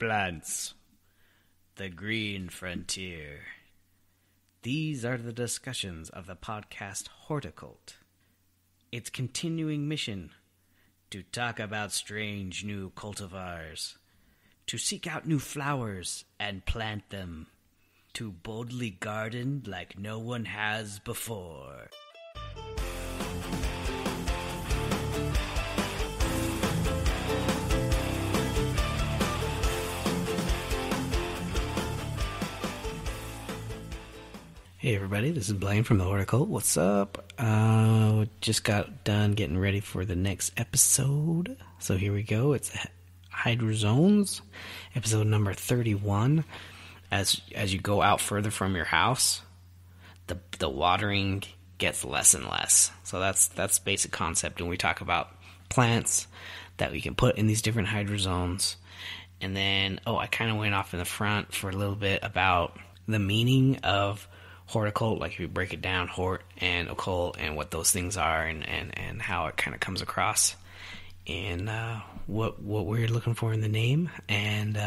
Plants. The Green Frontier. These are the discussions of the podcast Horticult. Its continuing mission: to talk about strange new cultivars, to seek out new flowers and plant them, to boldly garden like no one has before. Hey everybody, this is Blaine from the Horticult. What's up? Just got done getting ready for the next episode. So here we go. It's Hydrozones, episode number 31. As you go out further from your house, the watering gets less and less. So that's basic concept. And we talk about plants that we can put in these different hydrozones. And then, I kind of went off in the front for a little bit about the meaning of horticult, like if you break it down, hort and occult, and what those things are, and how it kind of comes across, and what we're looking for in the name. And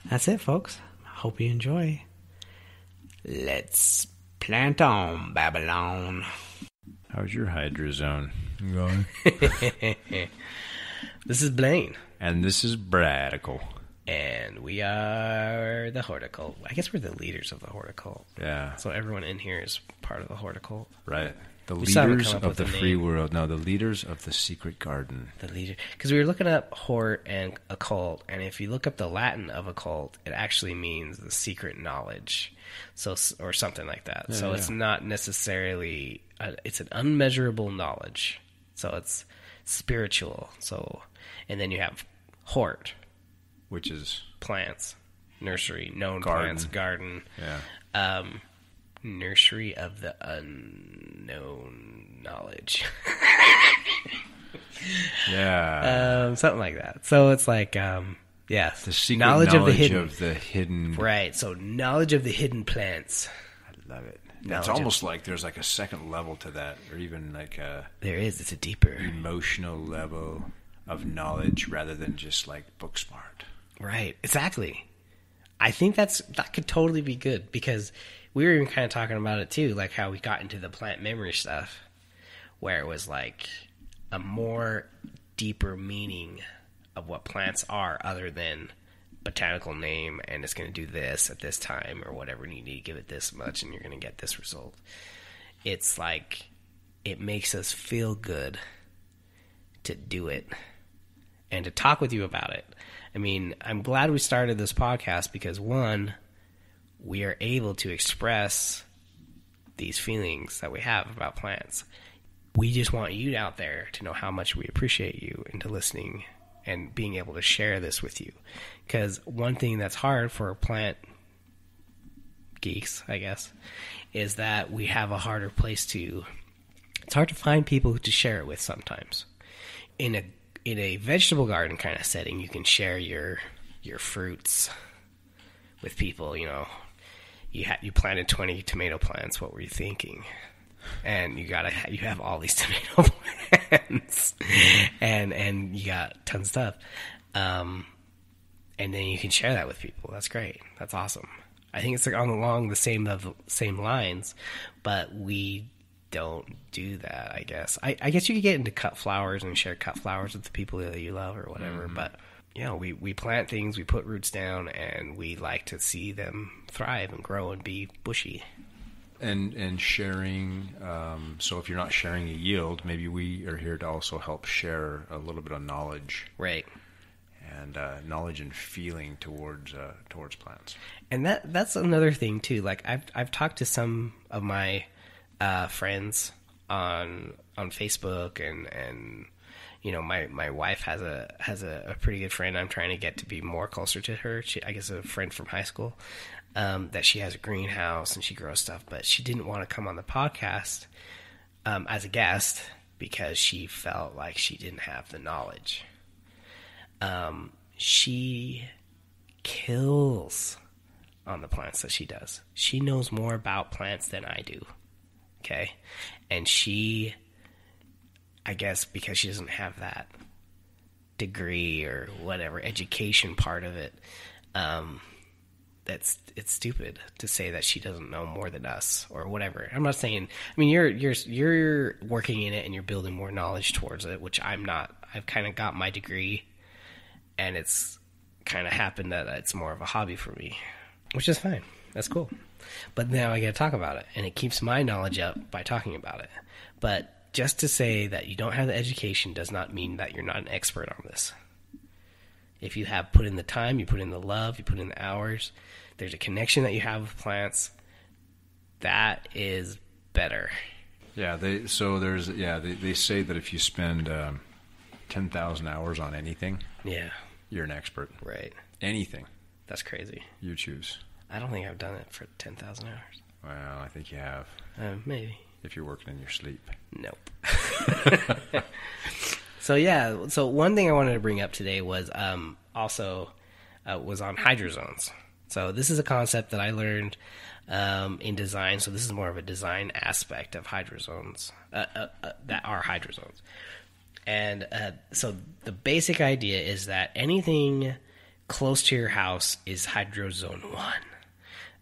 that's it, folks. Hope you enjoy. Let's plant on, Babylon. How's your hydrozone going? This is Blaine. And this is Bradical. And we are the Horticult. I guess we're the leaders of the Horticult. Yeah. So everyone in here is part of the Horticult. Right. The leaders of the free world. No, the leaders of the secret garden. The leader. Because we were looking up hort and occult, and if you look up the Latin of occult, it actually means the secret knowledge, or something like that. Yeah, so it's not necessarily, it's an unmeasurable knowledge. So it's spiritual. So, and then you have hort, which is plants, nursery, known garden. Plants, garden. Yeah. Nursery of the unknown knowledge. Yeah. Something like that. So it's like, the secret knowledge of the hidden. Right. So knowledge of the hidden plants. I love it. It's almost like there's like a second level to that, or even like there is. It's a deeper emotional level of knowledge rather than just like book smart. Right. Exactly. I think that could totally be good, because we were even kind of talking about it too, like how we got into the plant memory stuff, where it was like a more deeper meaning of what plants are other than botanical name, and it's going to do this at this time or whatever, and you need to give it this much and you're going to get this result. It's like it makes us feel good to do it and to talk with you about it. I mean, I'm glad we started this podcast because, one, we are able to express these feelings that we have about plants. We just want you out there to know how much we appreciate you and to listening and being able to share this with you. Because one thing that's hard for plant geeks, I guess, is that we have a harder place to... It's hard to find people to share it with sometimes. In a vegetable garden kind of setting, you can share your fruits with people. You know, you planted 20 tomato plants. What were you thinking? And you have all these tomato plants, and you got tons of stuff. And then you can share that with people. That's great. That's awesome. I think it's along the same lines, but we don't do that, I guess. I guess you could get into cut flowers and share cut flowers with the people that you love or whatever, but we plant things, we put roots down, and we like to see them thrive and grow and be bushy. And sharing, so if you're not sharing a yield, maybe we are here to also help share a little bit of knowledge. Right. And knowledge and feeling towards plants. And that's another thing too. Like I've talked to some of my friends on Facebook, and you know, my wife has a pretty good friend I'm trying to get to be more closer to her. I guess a friend from high school, that she has a greenhouse and she grows stuff, but she didn't want to come on the podcast as a guest because she felt like she didn't have the knowledge. She kills on the plants that she does. She knows more about plants than I do. Okay. And she, I guess because she doesn't have that degree or whatever education part of it, it's stupid to say that she doesn't know more than us or whatever. I'm not saying. I mean, you're working in it and you're building more knowledge towards it, which I'm not. I've kind of got my degree, and it's kind of happened that it's more of a hobby for me, which is fine. That's cool. But now I got to talk about it, and it keeps my knowledge up by talking about it. But just to say that you don't have the education does not mean that you're not an expert on this. If you have put in the time, you put in the love, you put in the hours, there's a connection that you have with plants, that is better. Yeah, they say that if you spend 10,000 hours on anything, you're an expert. Right. Anything. That's crazy. You choose. I don't think I've done it for 10,000 hours. Well, I think you have. Maybe. If you're working in your sleep. Nope. So one thing I wanted to bring up today was was on hydrozones. So this is a concept that I learned in design. So this is more of a design aspect of hydrozones that are hydrozones. And so the basic idea is that anything close to your house is hydrozone 1.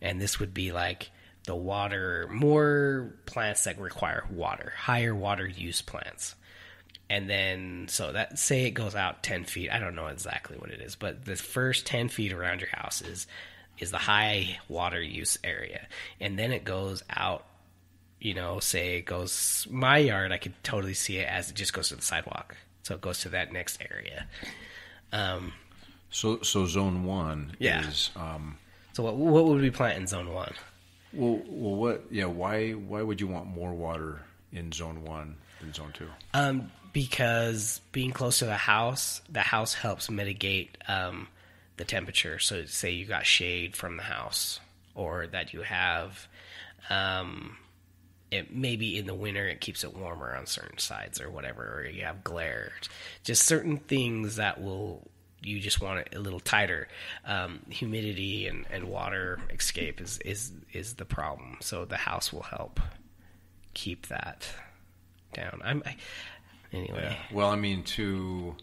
And this would be like the water, more plants that require water, higher water use plants. And then, so that, say it goes out 10 feet. I don't know exactly what it is, but the first 10 feet around your house is the high water use area. And then it goes out, say it goes, my yard, I could totally see it as it just goes to the sidewalk. So it goes to that next area. So zone 1 is... So what would we plant in zone 1? Well, what? Yeah, why would you want more water in zone 1 than zone 2? Because being close to the house helps mitigate the temperature. So say you got shade from the house, or that you have, it maybe in the winter it keeps it warmer on certain sides or whatever, or you have glare. Just certain things that you just want it a little tighter. Humidity and water escape is the problem. So the house will help keep that down. Anyway. Yeah. Well, I mean, you're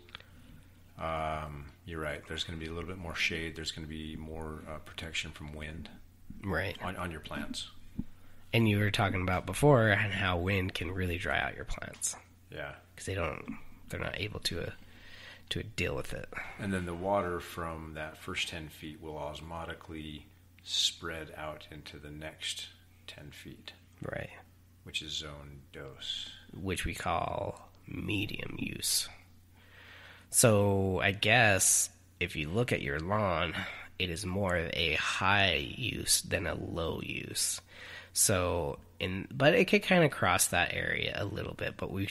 right. There's going to be a little bit more shade. There's going to be more protection from wind, right, on your plants. And you were talking about before and how wind can really dry out your plants. Yeah, because they're not able to deal with it. And then the water from that first 10 feet will osmotically spread out into the next 10 feet. Right. Which is zone dos. Which we call medium use. So I guess if you look at your lawn, it is more of a high use than a low use. So, but it could kind of cross that area a little bit. But when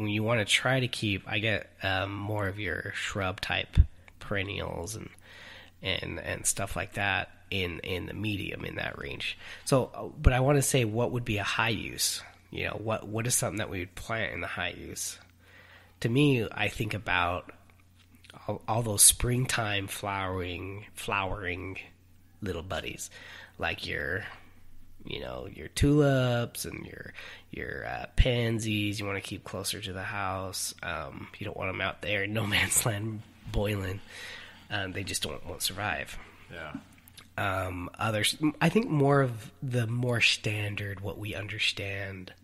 you want to try to keep, I get more of your shrub type perennials and stuff like that in the medium, in that range. So, but I want to say, what would be a high use? What is something that we would plant in the high use? To me, I think about all those springtime flowering little buddies, like your tulips and your pansies. You want to keep closer to the house. You don't want them out there in no man's land boiling. They just won't survive. Yeah. Others, I think more of the more standard, what we understand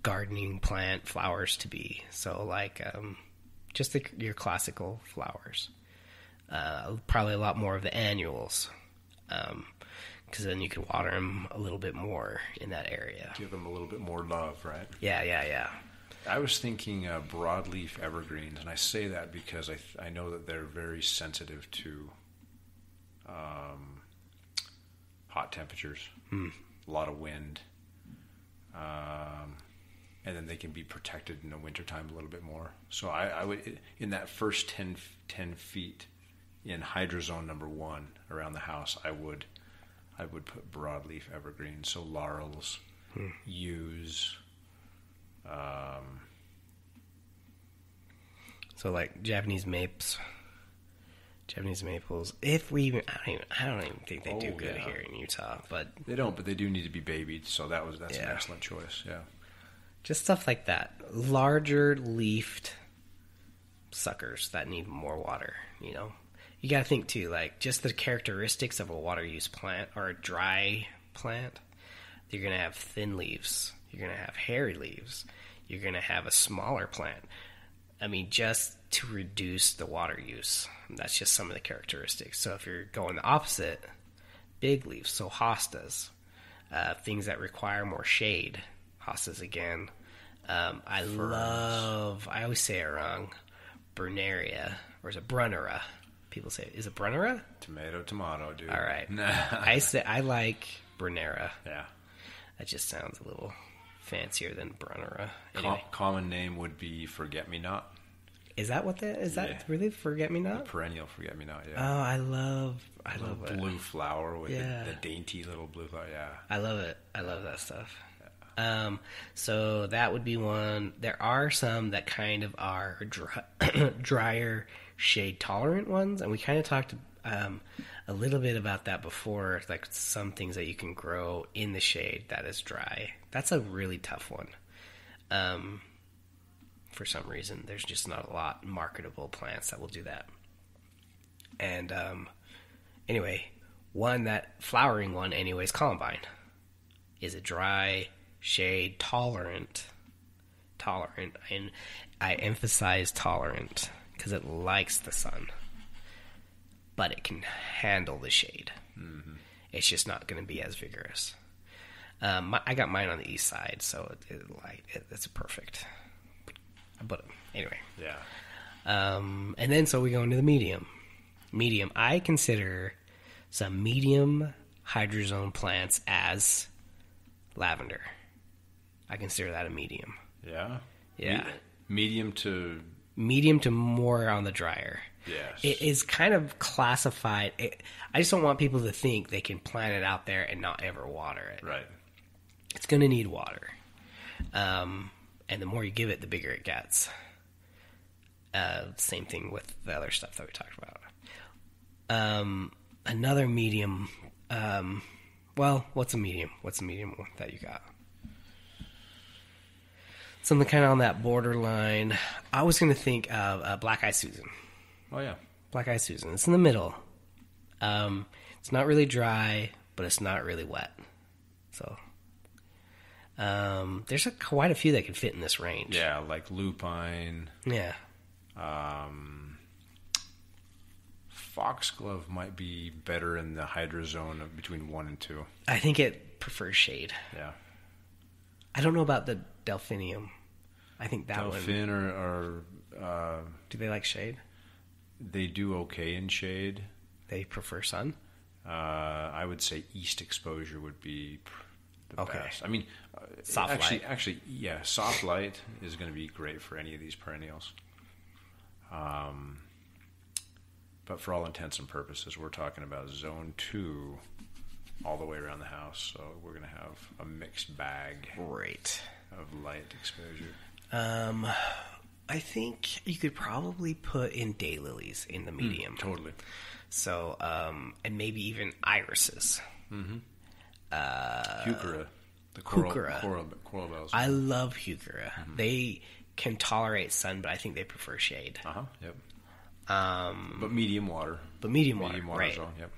gardening plant flowers to be. So like just your classical flowers. Probably a lot more of the annuals. Because then you can water them a little bit more in that area. Give them a little bit more love, right? Yeah. I was thinking broadleaf evergreens, and I say that because I know that they're very sensitive to hot temperatures, a lot of wind, and then they can be protected in the wintertime a little bit more. So I would, in that first 10 feet in hydrozone number 1 around the house, I would put broadleaf evergreens, so laurels, yews. So like Japanese maples. If we even, I don't even think they do good here in Utah, but they don't. But they do need to be babied, so that's an excellent choice. Yeah, just stuff like that. Larger leafed suckers that need more water, you know. You got to think too, like just the characteristics of a water use plant or a dry plant. You're going to have thin leaves. You're going to have hairy leaves. You're going to have a smaller plant. I mean, just to reduce the water use. That's just some of the characteristics. So if you're going the opposite, big leaves, so hostas, things that require more shade, hostas again. I always say it wrong, Brunaria, or is it Brunnera? People say, is it Brunnera? Tomato, dude. All right. I like Brunnera. Yeah. That just sounds a little fancier than Brunnera. Anyway. Common name would be forget-me-not. Is that what that is? That really forget-me-not? The perennial forget-me-not. Yeah. Oh, I love it. Blue flower with the dainty little blue flower. Yeah. I love it. I love that stuff. So that would be one. There are some that kind of are drier, shade tolerant ones, and we kind of talked a little bit about that before. Like some things that you can grow in the shade that is dry. That's a really tough one. For some reason, there's just not a lot marketable plants that will do that. And anyway, flowering one anyway is columbine. Is a dry, shade tolerant, and I emphasize tolerant because it likes the sun, but it can handle the shade. Mm-hmm. It's just not going to be as vigorous. I got mine on the east side, so it's perfect. But anyway, yeah. And then so we go into the medium. Medium, I consider some medium hydrozone plants as lavender. I consider that a medium. Yeah? Yeah. Medium to more on the drier. Yes. It is kind of classified. I just don't want people to think they can plant it out there and not ever water it. Right. It's going to need water. And the more you give it, the bigger it gets. Same thing with the other stuff that we talked about. Another medium. What's a medium? What's a medium that you got? Something kind of on that borderline. I was going to think of Black Eye Susan. Oh, yeah. Black Eye Susan. It's in the middle. It's not really dry, but it's not really wet. So there's quite a few that can fit in this range. Yeah, like lupine. Yeah. Foxglove might be better in the hydrozone of between 1 and 2. I think it prefers shade. Yeah. I don't know about the delphinium. I think that Delphin one. or do they like shade? They do okay in shade. They prefer sun? I would say east exposure would be the best. I mean, soft light. Actually, yeah, soft light is going to be great for any of these perennials. But for all intents and purposes, we're talking about zone 2 all the way around the house. So we're going to have a mixed bag of light exposure. I think you could probably put in daylilies in the medium. Totally. So, and maybe even irises. Mm-hmm. Heuchera. The coral bells. I love heuchera. Mm-hmm. They can tolerate sun, but I think they prefer shade. Yep. But medium water. Medium water, right. Zone, yep.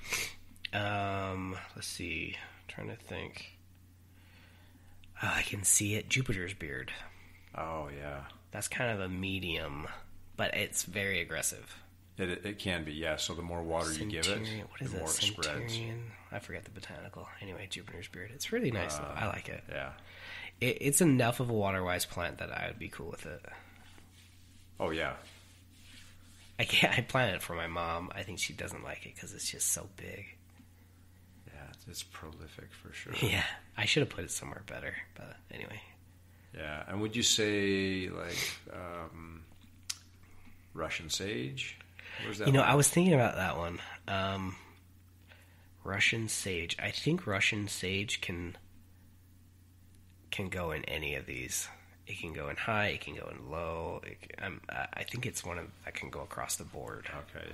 Let's see. I'm trying to think. I can see it. Jupiter's beard. Oh, yeah. That's kind of a medium, but it's very aggressive. It can be, yeah. So the more water you give it, the more it spreads. I forget the botanical. Anyway, Jupiter's beard. It's really nice, though. I like it. Yeah. It's enough of a water-wise plant that I would be cool with it. Oh, yeah. I planted it for my mom. I think she doesn't like it because it's just so big. Yeah, it's prolific for sure. Yeah, I should have put it somewhere better, but anyway. Yeah, and would you say like Russian sage? Where's that? I was thinking about that one. Russian sage. I think Russian sage can go in any of these. It can go in high. It can go in low. I think it's one that can go across the board. Okay,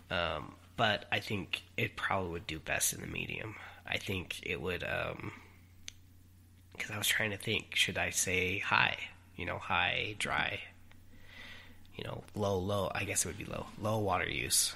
yeah. But I think it probably would do best in the medium. I think it would, because I was trying to think, should I say high? High, dry. low, I guess it would be low water use.